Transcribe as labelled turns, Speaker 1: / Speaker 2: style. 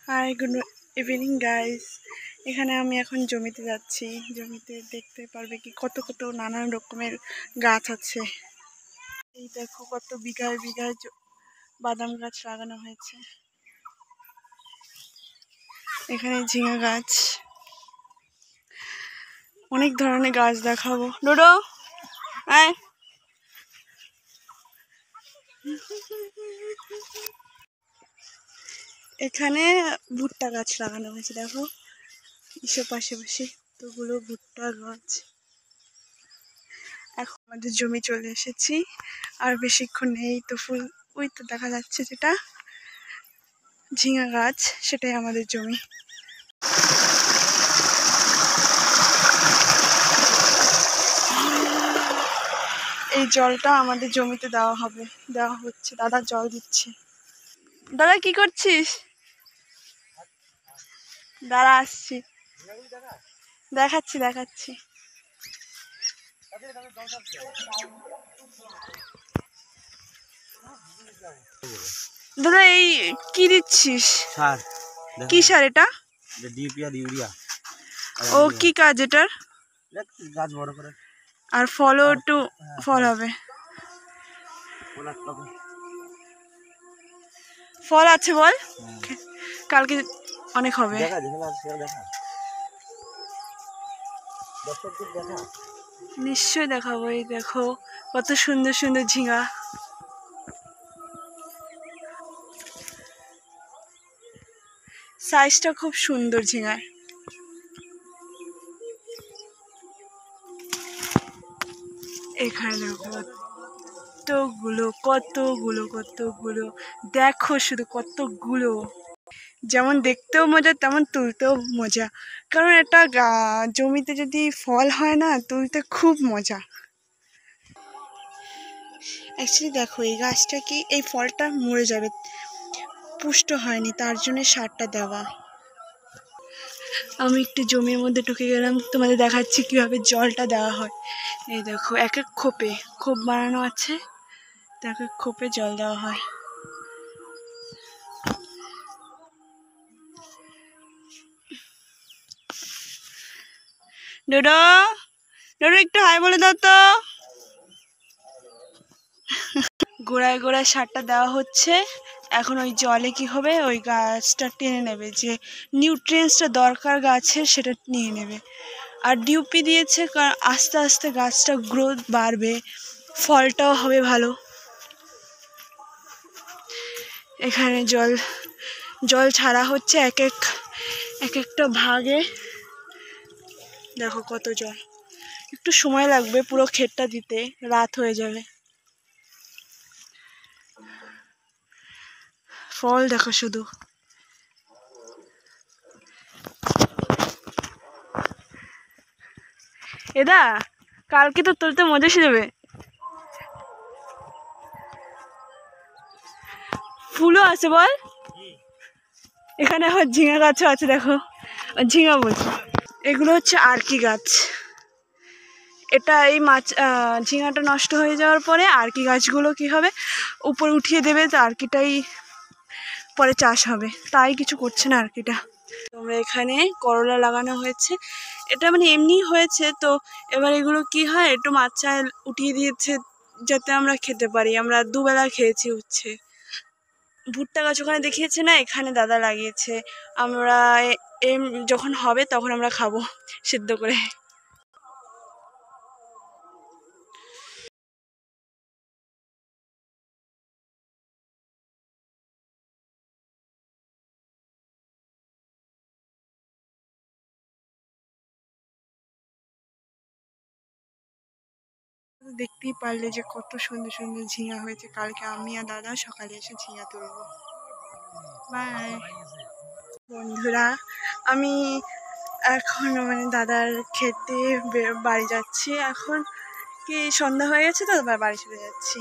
Speaker 1: High, good evening guys. এখানে আমি এখন জমিতে যাচ্ছি। জমিতে দেখতে পারবে কি কত কত নানান রকমের গাছ আছে। এই দেখো কত বিঘায় বিঘায় বাদাম গাছ লাগানো হয়েছে। এখানে ঝিঙা গাছ, অনেক ধরনের গাছ দেখাবো। ডোডো আয়। এখানে ভুট্টা গাছ লাগানো হয়েছে, দেখো এসব পাশাপাশি কতগুলো ভুট্টা গাছ। এখন আমাদের জমি চলে এসেছি, আর বেশিক্ষণ নেই তো। ফুল ওই তো দেখা যাচ্ছে যেটা ঝিঙা গাছ, সেটাই আমাদের জমি। এই জলটা আমাদের জমিতে দেওয়া হচ্ছে। দাদা জল দিচ্ছে। দাদা কি করছিস? দাঁড়া আসছি, দেখাচ্ছি। দাদা এই কি দিচ্ছিস?
Speaker 2: সার।
Speaker 1: কি সার এটা?
Speaker 2: ডিএপি আর ইউরিয়া।
Speaker 1: ও কি কাজ এটার?
Speaker 2: গাছ বড় করে
Speaker 1: আর ফলও একটু ফল হবে। ফল আছে বল, কালকে অনেক হবে। নিশ্চয় দেখাবো। এই দেখো কত সুন্দর সুন্দর ঝিঙা। সাইজটা খুব সুন্দর ঝিঙার। এখানে দেখো কতগুলো দেখো, শুধু কতগুলো। যেমন দেখতেও মজা তেমন তুলতেও মজা, কারণ এটা জমিতে যদি ফল হয় না, তুলতে খুব মজা। অ্যাকচুয়ালি দেখো এই গাছটা কি, এই ফলটা মরে যাবে, পুষ্ট হয়নি, তার জন্য সারটা দেওয়া। আমি একটু জমির মধ্যে ঢুকে গেলাম, তোমাদের দেখাচ্ছি কিভাবে জলটা দেওয়া হয়। এই দেখো এক এক খোপ বানানো আছে, এক এক খোপে জল দেওয়া হয়। ডোডো একটু হাই বলে দাও তো। গোড়ায় গোড়ায় সারটা দেওয়া হচ্ছে। এখন ওই জলে কি হবে, ওই গাছটা টেনে নেবে, যে নিউট্রিয়েন্টসটা দরকার গাছের সেটা নিয়ে নেবে। আর ডিউপি দিয়েছে কারণ আস্তে আস্তে গাছটা গ্রোথ বাড়বে, ফলটাও হবে ভালো। এখানে জল ছাড়া হচ্ছে এক একটা ভাগে। দেখো কত জল, একটু সময় লাগবে পুরো ক্ষেতটা দিতে, রাত হয়ে যাবে। ফল দেখো শুধু। এদা কালকে তো তুলতে মজা এসে যাবে। ফুলও আছে বল। এখানে আবার ঝিঙা গাছও আছে, দেখো ঝিঙা বলছি, এগুলো হচ্ছে আরকি গাছ। এটা এই ঝিঙাটা নষ্ট হয়ে যাওয়ার পরে আরকি গাছগুলো কি হবে, উপরে উঠিয়ে দেবে, তো আরকিটাই পরে চাষ হবে। তাই কিছু করছে না আরকিটা। তোমরা এখানে করলা লাগানো হয়েছে, এটা মানে এমনি হয়েছে তো। এবার এগুলো কি হয়, একটু মাচায় উঠিয়ে দিয়েছে যাতে আমরা খেতে পারি। আমরা দুবেলা খেয়েছি হচ্ছে। ভুট্টা গাছ ওখানে দেখিয়েছে না, এখানে দাদা লাগিয়েছে। আমরা যখন হবে তখন আমরা খাবো সিদ্ধ করে। দেখতেই পারলে যে কত সুন্দর সুন্দর ঝিঙা হয়েছে। কালকে আমি আর দাদা সকালে এসে ঝিঙা তুলবো। বাই বন্ধুরা, আমি এখন মানে দাদার খেতে বাড়ি যাচ্ছি। এখন কি সন্ধ্যা হয়ে গেছে তো, বাড়ি চলে যাচ্ছি।